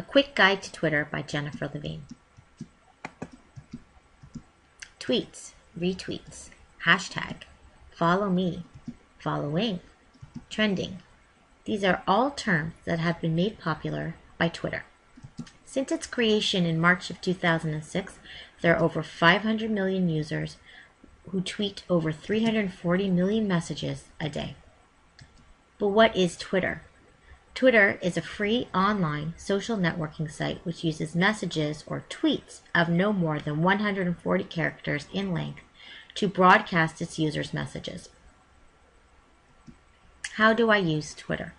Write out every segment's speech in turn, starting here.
A Quick Guide to Twitter by Jennifer Levine. Tweets, retweets, hashtag, follow me, following, trending. These are all terms that have been made popular by Twitter. Since its creation in March of 2006, there are over 500 million users who tweet over 340 million messages a day. But what is Twitter? Twitter is a free online social networking site which uses messages or tweets of no more than 140 characters in length to broadcast its users' messages. How do I use Twitter?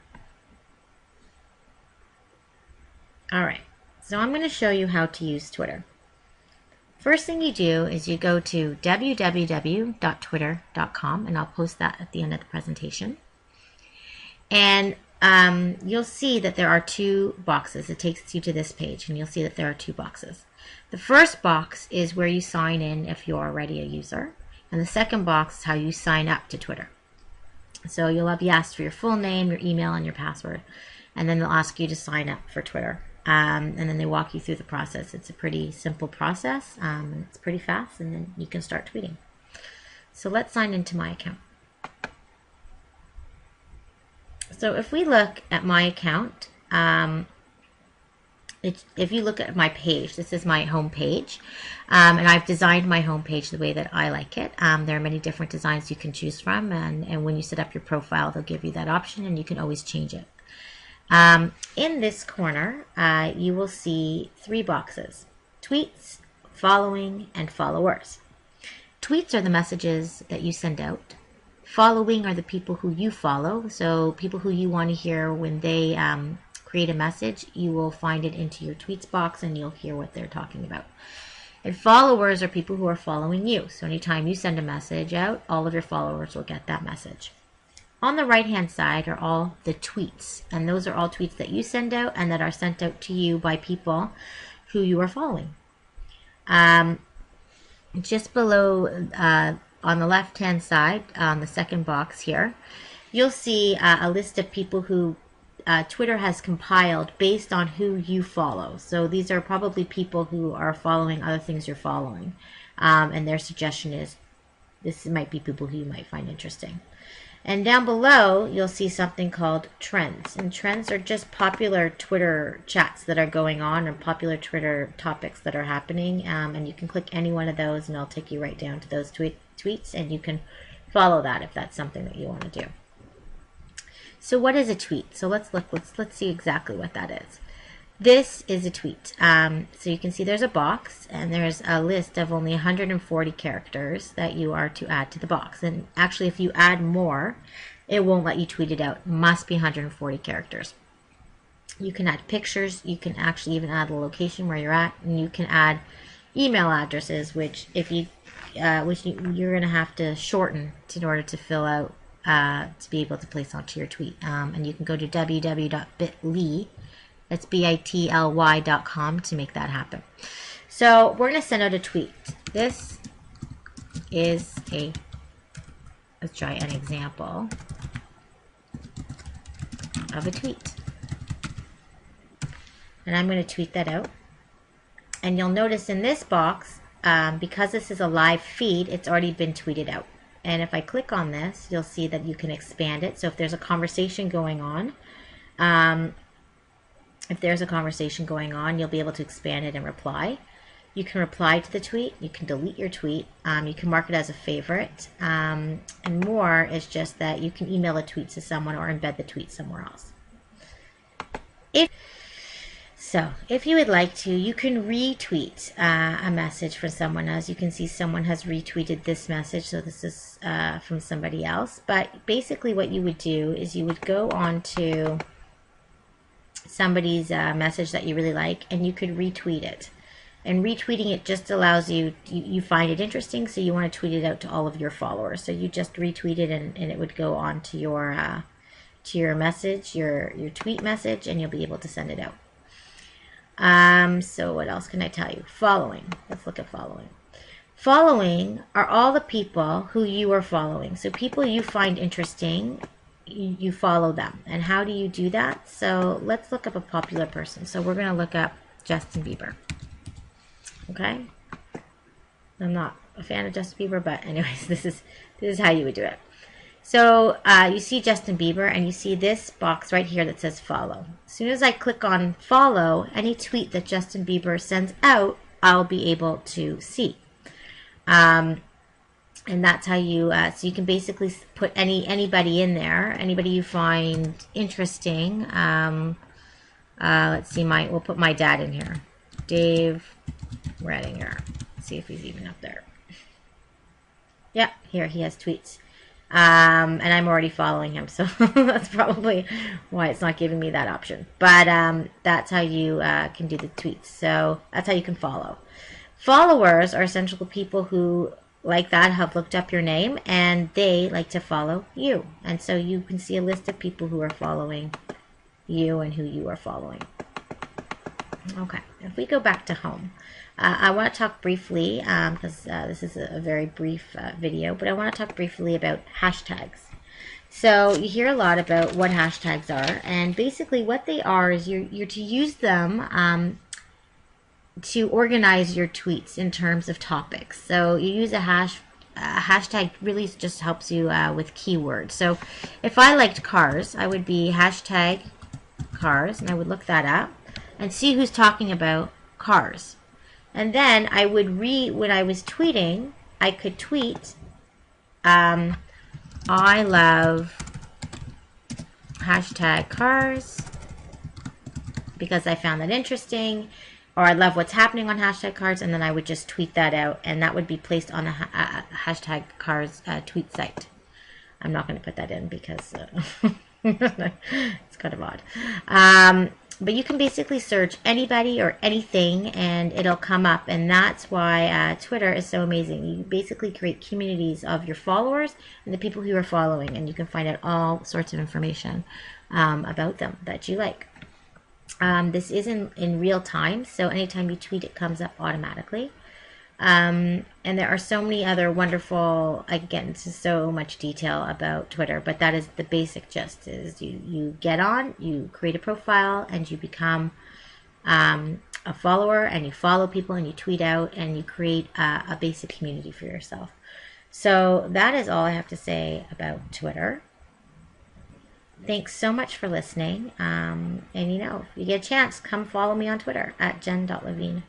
Alright, so I'm going to show you how to use Twitter. First thing you do is you go to www.twitter.com, and I'll post that at the end of the presentation. And you'll see that there are two boxes. It takes you to this page, and you'll see that there are two boxes. The first box is where you sign in if you're already a user, and the second box is how you sign up to Twitter. So you'll be asked for your full name, your email, and your password, and then they'll ask you to sign up for Twitter. And then they walk you through the process. It's a pretty simple process, and it's pretty fast, and then you can start tweeting. So let's sign into my account. So if we look at my account, if you look at my page, this is my home page, and I've designed my home page the way that I like it. There are many different designs you can choose from, and when you set up your profile, they'll give you that option, and you can always change it. In this corner, you will see three boxes: tweets, following, and followers. Tweets are the messages that you send out. Following are the people who you follow, so people who you want to hear when they create a message, you will find it into your tweets box and you'll hear what they're talking about. And followers are people who are following you, so anytime you send a message out, all of your followers will get that message. On the right hand side are all the tweets, and those are all tweets that you send out and that are sent out to you by people who you are following. Just below on the left hand side, on the second box here, you'll see a list of people who Twitter has compiled based on who you follow. So these are probably people who are following other things you're following, and their suggestion is this might be people who you might find interesting. And down below you'll see something called trends, and trends are just popular Twitter chats that are going on or popular Twitter topics that are happening, and you can click any one of those and it'll take you right down to those tweets, and you can follow that if that's something that you want to do. So what is a tweet? So let's see exactly what that is. This is a tweet. So you can see there's a box, and there's a list of only 140 characters that you are to add to the box. And actually, if you add more, it won't let you tweet it out. It must be 140 characters. You can add pictures. You can actually even add the location where you're at, and you can add email addresses, which you're going to have to shorten in order to fill out to be able to place onto your tweet. And you can go to www.bitly. That's bitly.com to make that happen. So we're going to send out a tweet. This is let's try an example of a tweet. And I'm going to tweet that out. And you'll notice in this box, because this is a live feed, it's already been tweeted out. And if I click on this, you'll see that you can expand it. So if there's a conversation going on, you'll be able to expand it and reply. You can reply to the tweet. You can delete your tweet. You can mark it as a favorite. And more is just that you can email a tweet to someone or embed the tweet somewhere else. If you would like to, you can retweet a message from someone. As you can see, someone has retweeted this message, so this is from somebody else. But basically what you would do is you would go on to somebody's message that you really like, and you could retweet it. And retweeting it just allows you find it interesting, so you want to tweet it out to all of your followers. So you just retweet it, and it would go on to your message, your tweet message, and you'll be able to send it out. So what else can I tell you? Following. Let's look at following. Following are all the people who you are following. So people you find interesting you follow them. And how do you do that? So let's look up a popular person. So we're going to look up Justin Bieber. Okay. I'm not a fan of Justin Bieber, but anyways, this is how you would do it. So you see Justin Bieber, and you see this box right here that says follow. As soon as I click on follow, any tweet that Justin Bieber sends out, I'll be able to see. And that's how you, so you can basically put anybody in there, anybody you find interesting. Let's see, we'll put my dad in here, Dave Redinger. Let's see if he's even up there. Yeah, here he has tweets. And I'm already following him, so that's probably why it's not giving me that option. But that's how you can do the tweets. So that's how you can follow. Followers are essentially people who, like that, have looked up your name and they like to follow you. And so you can see a list of people who are following you and who you are following. Okay, if we go back to home, I want to talk briefly, because this is a very brief video, but I want to talk briefly about hashtags. So you hear a lot about what hashtags are, and basically what they are is you're to use them to organize your tweets in terms of topics. So you use a hashtag really just helps you with keywords. So if I liked cars, I would be hashtag cars, and I would look that up and see who's talking about cars. And then I would when I was tweeting, I could tweet, I love hashtag cars because I found that interesting, or I love what's happening on hashtag cars, and then I would just tweet that out, and that would be placed on the hashtag cars tweet site. I'm not going to put that in because it's kind of odd. But you can basically search anybody or anything and it'll come up, and that's why Twitter is so amazing. You basically create communities of your followers and the people who you're following, and you can find out all sorts of information about them that you like. This is in real time, so anytime you tweet, it comes up automatically. And there are so many other wonderful, again, this is so much detail about Twitter, but that is the basic gist, is you get on, you create a profile, and you become a follower, and you follow people, and you tweet out, and you create a basic community for yourself. So that is all I have to say about Twitter. Thanks so much for listening. And if you get a chance, come follow me on Twitter at jen.levine.